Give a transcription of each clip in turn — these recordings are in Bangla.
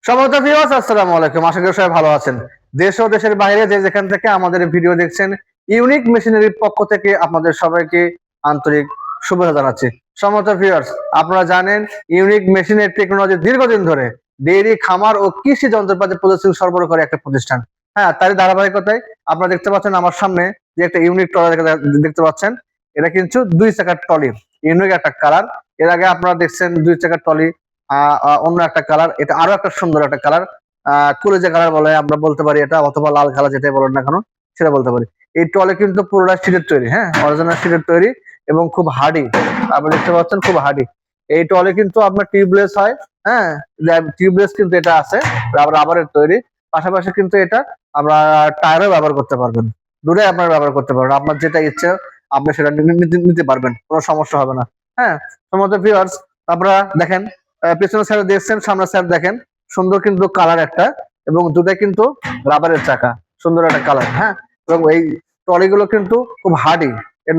সম্মানিত ভিউয়ার্স, আসসালামু আলাইকুম। আশা করি সবাই ভালো আছেন। দেশ ও দেশের বাইরে যে যেখান থেকে আমাদের ভিডিও দেখছেন, ইউনিক মেশিনারির পক্ষ থেকে আপনাদের সবাইকে আন্তরিক শুভেচ্ছা জানাচ্ছি। সম্মানিত ভিউয়ার্স, আপনারা জানেন ইউনিক মেশিনের টেকনোলজি দীর্ঘদিন ধরে ডেইরি, খামার ও কৃষি যন্ত্রপাতি প্রসেসিং সরবরাহ করে একটা প্রতিষ্ঠান। হ্যাঁ, তারই ধারাবাহিকতায় আপনারা দেখতে পাচ্ছেন আমার সামনে যে একটা ইউনিক ট্রলি দেখতে পাচ্ছেন। এটা কিন্তু 2 চাকার ট্রলি, ইউনিক একটা কালার। এর আগে আপনারা দেখছেন 2 চাকার ট্রলি অন্য একটা কালার, এটা আরো একটা সুন্দর একটা কালার, কলেজে কালার বলে আমরা বলতে পারি এটা, অথবা লাল কালার যেটাই বলেন না কেন সেটা বলতে পারি। এই ট্রলি কিন্তু পুরোটা স্টিলের তৈরি, হ্যাঁ, অরিজিনাল স্টিলের তৈরি এবং খুব হার্ডি। আপনি দেখতে পাচ্ছেন খুব হার্ডি। এই ট্রলি কিন্তু আপনার টিউবলেস হয়, হ্যাঁ, টিউবলেস কিন্তু এটা আছে, রাবারের তৈরি। পাশাপাশি কিন্তু এটা আমরা টায়ারও ব্যবহার করতে পারবেন, দূরে আপনারা ব্যবহার করতে পারবেন, আপনার যেটা ইচ্ছে আপনি সেটা নিতে পারবেন, কোনো সমস্যা হবে না। হ্যাঁ, সমস্ত ভিউয়ার্স, আপনারা দেখেন পেছনের সাইড দেখছেন, সামনের সাইড দেখেন, সুন্দর কিন্তু কালার একটা, এবং দুটাই কিন্তু রাবারের চাকা, সুন্দর একটা কালার। হ্যাঁ, এবং এই ট্রলিগুলো কিন্তু খুব হার্ডি।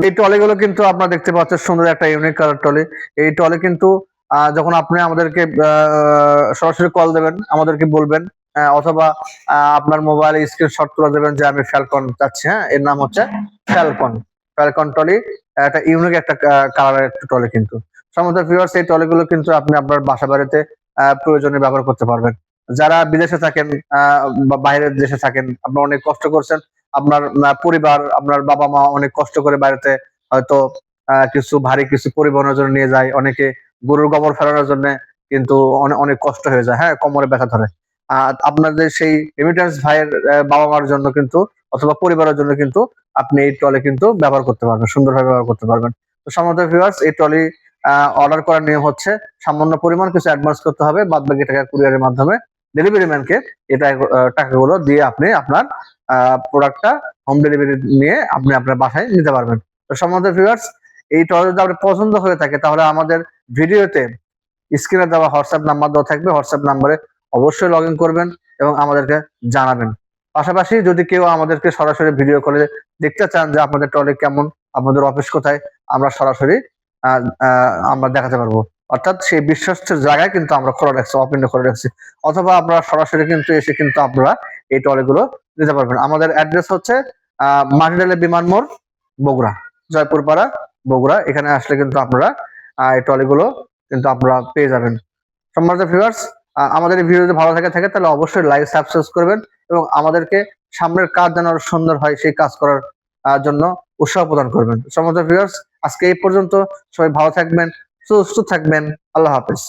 এই ট্রলিগুলো কিন্তু আপনারা দেখতে পাচ্ছেন সুন্দর একটা ইউনিক কালার ট্রলি। এই ট্রলি কিন্তু যখন আপনি আমাদেরকে সরাসরি কল দেবেন, আমাদেরকে বলবেন, অথবা আপনার মোবাইলে স্ক্রিনশট তুলে দেবেন যে আমি ফ্যালকন চাচ্ছি। হ্যাঁ, এর নাম হচ্ছে ফ্যালকন। ফ্যালকন ট্রলি একটা ইউনিক একটা কালারের একটা ট্রলি কিন্তু। সমস্ত ভিউয়ার্স, এই ট্রলিগুলো কিন্তু আপনি আপনার বাসা বাড়িতে প্রয়োজনে ব্যবহার করতে পারবেন। যারা বিদেশে থাকেন বা বাইরের দেশে থাকেন, আপনারা অনেক কষ্ট করছেন, আপনার পরিবার, আপনার বাবা মা অনেক কষ্ট করে বাইরেতে হয়তো কিছু ভারী কিছু পরিবহনের জন্য নিয়ে যায়, অনেকে গরুর গোবর ফেলানোর জন্য কিন্তু অনেক কষ্ট হয়ে যায়, হ্যাঁ, কোমরে ব্যথা ধরে। আপনাদের সেই রেমিটেন্স ভাইয়ের বাবা মার জন্য কিন্তু, অথবা পরিবারের জন্য কিন্তু আপনি এই ট্রলি কিন্তু ব্যবহার করতে পারবেন, সুন্দরভাবে ব্যবহার করতে পারবেন। তো সম্মানিত ভিউয়ার্স, এই ট্রলি অর্ডার করার নিয়ম হচ্ছে সামান্য পরিমাণ কিছু অ্যাডভান্স করতে হবে, বাদ বাকি টাকা কুরিয়ারের মাধ্যমে ডেলিভারি ম্যানকে এটা টাকাগুলো দিয়ে আপনি আপনার প্রোডাক্টটা হোম ডেলিভারি নিয়ে আপনি আপনার বাসায় নিতে পারবেন। তো সম্মানিত ভিউয়ার্স, এই ট্রলি যদি আপনার পছন্দ হয়ে থাকে তাহলে আমাদের ভিডিওতে স্ক্রিনে দেওয়া হোয়াটসঅ্যাপ নাম্বার দেওয়া থাকবে, হোয়াটসঅ্যাপ নাম্বারে অবশ্যই লগ ইন করবেন এবং আমাদেরকে জানাবেন। পাশাপাশি যদি কেউ আমাদেরকে সরাসরি ভিডিও কলে দেখতে চান যে আপনাদের ট্রলি কেমন, আপনাদের অফিস কোথায়, আমরা সরাসরি আমরা দেখাতে পারবো। অর্থাৎ সেই বিশ্বস্ত জায়গায় কিন্তু আমরা খোলা রাখছি, ওপেন করে রাখছি। অথবা আপনারা সরাসরি কিন্তু এসে কিন্তু আপনারা এই ট্রলিগুলো নিতে পারবেন। আমাদের অ্যাড্রেস হচ্ছে মাটিডালে বিমান মোড়, বগুড়া, জয়পুরপাড়া, বগুড়া। এখানে আসলে কিন্তু আপনারা এই ট্রলিগুলো কিন্তু আপনারা পেয়ে যাবেন। সম্মানিত ভিউয়ার্স, আমাদের এই ভিডিও যদি ভালো থাকে তাহলে অবশ্যই লাইক সাবস্ক্রাইব করবেন এবং আমাদেরকে সামনের কাজ যেন আরো সুন্দর হয় সেই কাজ করার জন্য উৎসাহ প্রদান করবেন। সম্মানিত ভিউয়ার্স, আজকে এই পর্যন্ত। সবাই ভালো থাকবেন, সুস্থ থাকবেন। আল্লাহ হাফেজ।